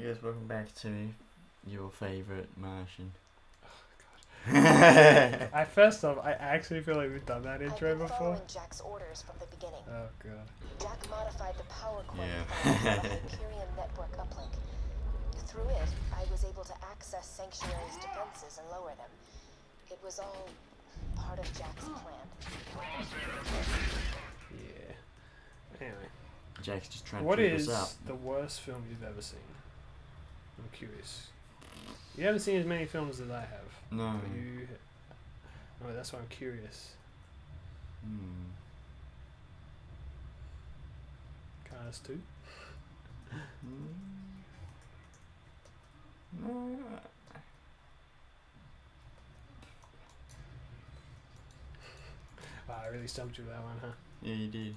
guys, welcome back to your favourite Martian. First off, I actually feel like we've done that intro I've been before. following Jack's orders from the beginning. Oh god. Jack modified the power cord Yeah. of the Hyperion network uplink. Through it, I was able to access Sanctuary's defenses and lower them. It was all part of Jack's plan. Yeah. Anyway, Jack's just trying what to trip is us up. the worst film you've ever seen? I'm curious. You haven't seen as many films as I have. No. But you... No, that's why I'm curious. Cars 2? No. Wow, I really stumped you with that one, huh? Yeah, you did.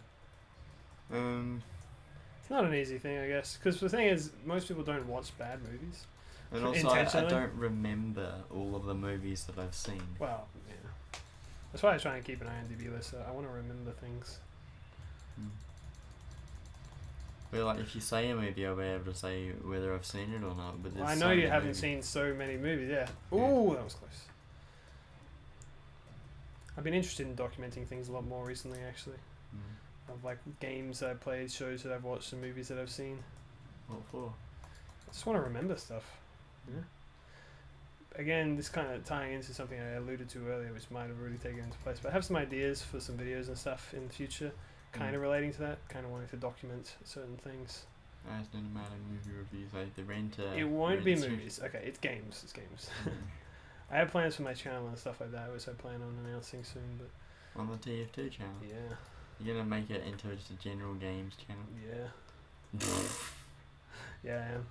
It's not an easy thing, I guess. Because the thing is, most people don't watch bad movies. And also, I Intentionally? don't remember all of the movies that I've seen. Well, yeah. That's why I try and keep an IMDb list. I want to remember things. But like, if you say a movie, I'll be able to say whether I've seen it or not. But Well, there's I so know you many haven't movies. seen so many movies, yeah. Yeah. Ooh, that was close. I've been interested in documenting things a lot more recently, actually. Of like games that I played, shows that I've watched, and movies that I've seen. What for? I just want to remember stuff. Yeah. Again, this kind of tying into something I alluded to earlier, which might have already taken into place. But I have some ideas for some videos and stuff in the future, kind of relating to that. Kind of wanting to document certain things. It doesn't matter movie reviews, like the Renter. It won't be Renter- movies. Okay, it's games. It's games. Mm. I have plans for my channel and stuff like that, which I plan on announcing soon. But On the TF2 channel. yeah, You're gonna make it into just a general games channel. yeah, yeah, I am.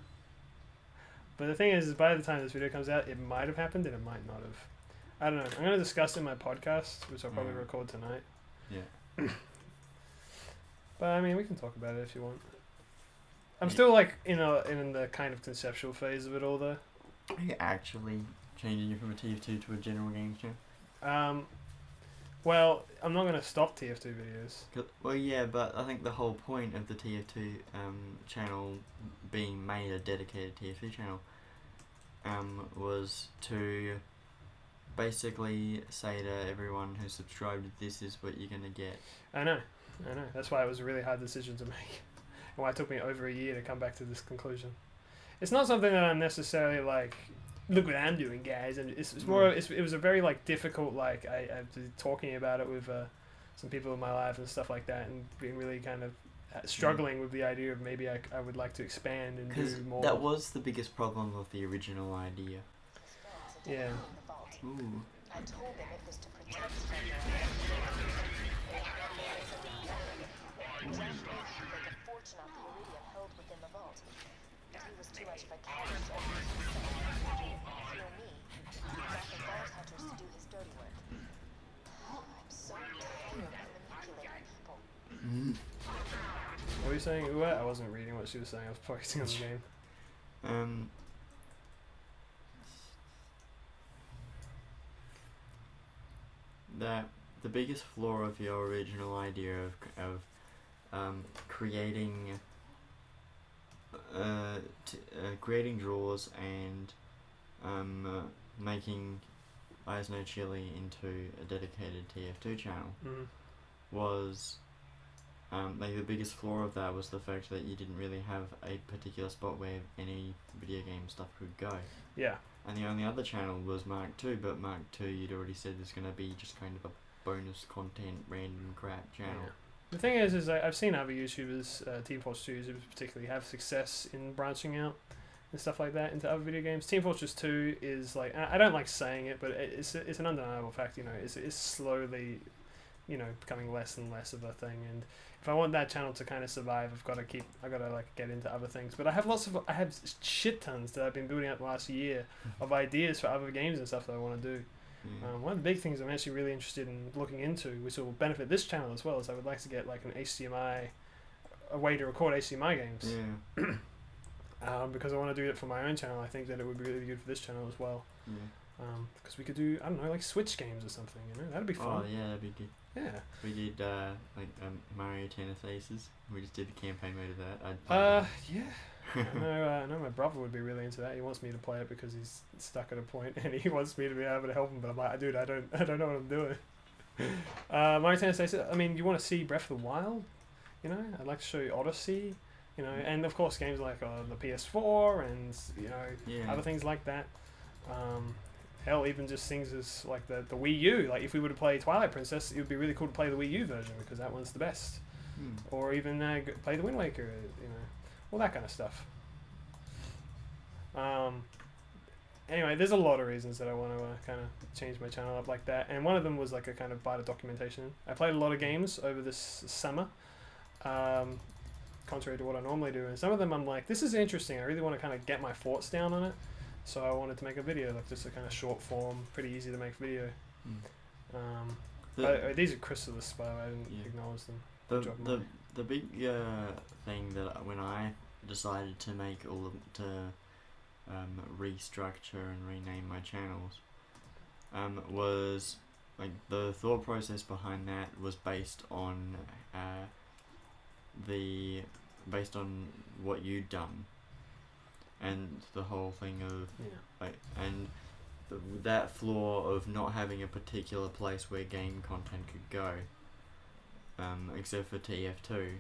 But the thing is by the time this video comes out, it might have happened and it might not have. I don't know. I'm gonna discuss it in my podcast, which I'll probably record tonight. Yeah. But I mean, we can talk about it if you want. I'm Yeah. still like in the kind of conceptual phase of it all, though. Are you actually changing it from a TF2 to a general games channel? Well, I'm not gonna stop TF2 videos. Well, yeah, but I think the whole point of the TF2 channel being made a dedicated TF2 channel was to basically say to everyone who subscribed, this is what you're gonna get. I know. That's why it was a really hard decision to make, and why it took me over a year to come back to this conclusion. It's not something that I'm necessarily like, look what I'm doing, guys. And it's more. It was a very like difficult like I've been talking about it with some people in my life and stuff like that, and being really kind of struggling with the idea of maybe I would like to expand and Because do more. that was the biggest problem with the original idea. Yeah. The vault. Ooh. I told them it was to protect Jack knew he could make a fortune off the iridium held within the vault. But he was too much of a coward to open his himself. Fear me, Jack and vault hunters to do his dirty work. I'm so tired of manipulating people. What were you saying? Uwe? I wasn't reading what she was saying. I was focusing on the game. That the biggest flaw of your original idea of creating creating draws and making Eyes No Chili into a dedicated TF2 channel was like the biggest flaw of that was the fact that you didn't really have a particular spot where any video game stuff could go. Yeah. And the only other channel was Mark II, but Mark II you'd already said is going to be just kind of a bonus content, random crap channel. Yeah. The thing is I've seen other YouTubers, Team Fortress 2 particularly, have success in branching out and stuff like that into other video games. Team Fortress 2 is like, I don't like saying it, but it's an undeniable fact. You know, it's slowly, you know, becoming less and less of a thing. And if I want that channel to kind of survive, I've got to like get into other things. But I have shit tons that I've been building up the last year of ideas for other games and stuff that I want to do. Yeah. One of the big things I'm actually really interested in looking into, which will benefit this channel as well, is I would like to get like a way to record HDMI games. Yeah. Because I want to do it for my own channel. I think that it would be really good for this channel as well. Yeah. Because we could do, I don't know, like Switch games or something, you know? That'd be fun. Oh yeah, that'd be good. Yeah. We did like Mario Tennis Aces. We just did the campaign mode of that. I'd play Yeah. I know my brother would be really into that. He wants me to play it because he's stuck at a point and he wants me to be able to help him. But I'm like, dude, I don't know what I'm doing. Mario Tennis Aces. I mean, you want to see Breath of the Wild? You know, I'd like to show you Odyssey. You know, and of course games like the PS4 and other things like that. Hell, even just things as like the Wii U. Like if we were to play Twilight Princess, it would be really cool to play the Wii U version because that one's the best. Or even play the Wind Waker. You know, all that kind of stuff. Anyway, there's a lot of reasons that I want to kind of change my channel up like that, and one of them was like a kind of bite of documentation. I played a lot of games over this summer. Contrary to what I normally do, and some of them I'm like, this is interesting, I really want to kind of get my thoughts down on it, so I wanted to make a video, like just a kind of short form, pretty easy to make video. These are Chrysalis, by the way, I didn't acknowledge them. The big thing that when I decided to make restructure and rename my channels was like the thought process behind that was based on what you'd done, and the whole thing of that flaw of not having a particular place where game content could go, except for TF2,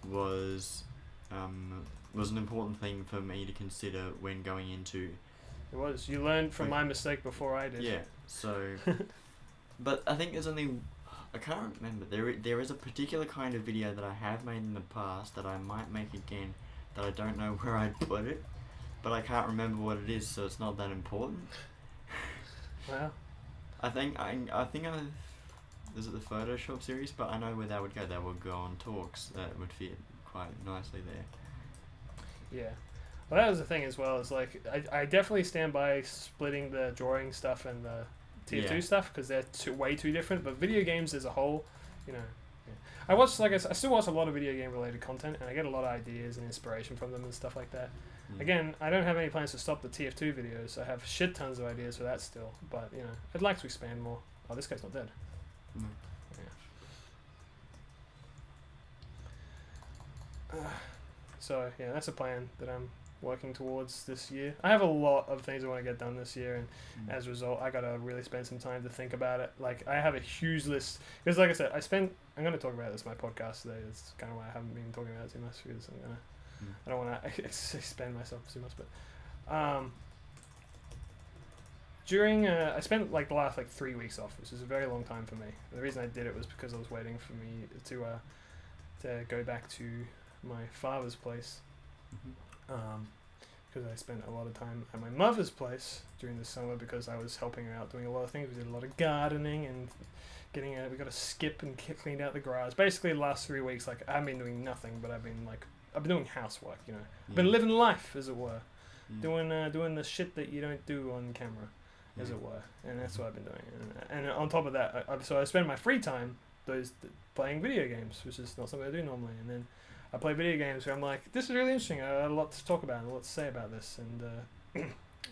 was an important thing for me to consider when going into. It was. You learned from my mistake before I did. Yeah. So, but I think there's only. I can't remember. There is a particular kind of video that I have made in the past that I might make again, that I don't know where I'd put it, but I can't remember what it is, so it's not that important. Well, I think is it the Photoshop series? But I know where that would go. That would go on Talks. That would fit quite nicely there. Yeah. Well, that was the thing as well. Is like I definitely stand by splitting the drawing stuff and the Tier 2 stuff because they're way too different. But video games as a whole, you know, I still watch a lot of video game related content, and I get a lot of ideas and inspiration from them and stuff like that. Again, I don't have any plans to stop the TF2 videos. I have shit tons of ideas for that still, but you know, I'd like to expand more. Oh, this guy's not dead. So yeah, that's a plan that I'm working towards this year. I have a lot of things I want to get done this year, and as a result, I gotta really spend some time to think about it. Like I have a huge list because, like I said, I'm gonna talk about this in my podcast today. That's kind of why I haven't been talking about it too much because I don't want to expand myself too much. But during I spent like the last 3 weeks off, which is a very long time for me. The reason I did it was because I was waiting for me to go back to my father's place. Because I spent a lot of time at my mother's place during the summer because I was helping her out doing a lot of things. We did a lot of gardening and we got a skip and cleaned out the garage. Basically, the last 3 weeks, I haven't been doing nothing, but I've been doing housework. You know, I've been living life, as it were, doing the shit that you don't do on camera, as it were, and that's what I've been doing. And on top of that, so I spend my free time playing video games, which is not something I do normally, and then I play video games where I'm like, this is really interesting, I have a lot to talk about and a lot to say about this, and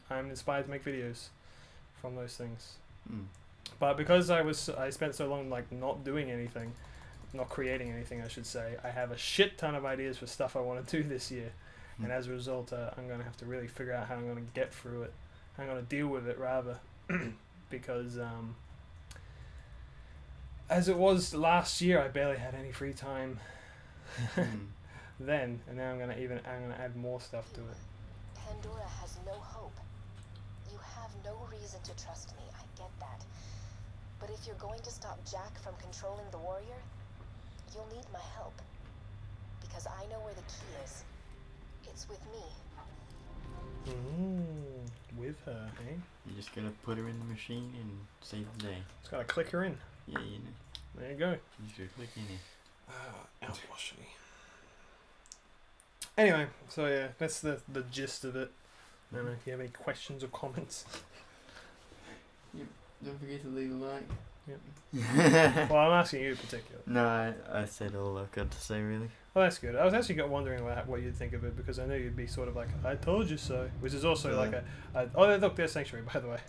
I'm inspired to make videos from those things. But because I spent so long not doing anything, not creating anything I should say, I have a shit ton of ideas for stuff I want to do this year, and as a result I'm going to have to really figure out how I'm going to get through it, how I'm going to deal with it rather, because as it was last year, I barely had any free time. Then, and now I'm gonna add more stuff to it. Pandora has no hope. You have no reason to trust me, I get that. But if you're going to stop Jack from controlling the warrior, you'll need my help. Because I know where the key is. It's with me. With her, eh? You just gotta put her in the machine and save the day. Just gotta click her in. Yeah, you know. There you go. You just gotta click in here. Outwashing. Anyway, so yeah, that's the gist of it. I don't know if you have any questions or comments. Yep. Don't forget to leave a like. Yep. Well, I'm asking you in particular. No, I said all I've got to say, really. Well, that's good. I was actually wondering what you'd think of it, because I knew you'd be sort of like, I told you so, which is also like oh, look, there's Sanctuary, by the way.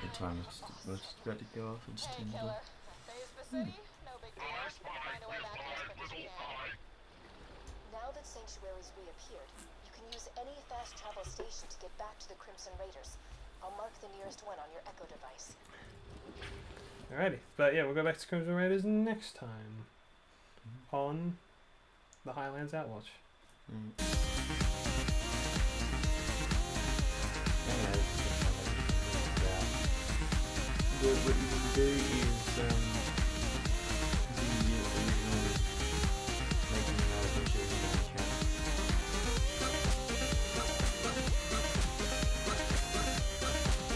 The time was just about to go off. It's Hey, killer. Phase the city? No big deal. Find a way back as quick as you can. Now that Sanctuary's reappeared, you can use any fast travel station to get back to the Crimson Raiders. I'll mark the nearest one on your Echo device. Alrighty, but yeah, we'll go back to Crimson Raiders next time on the Highlands Outwatch. What you can do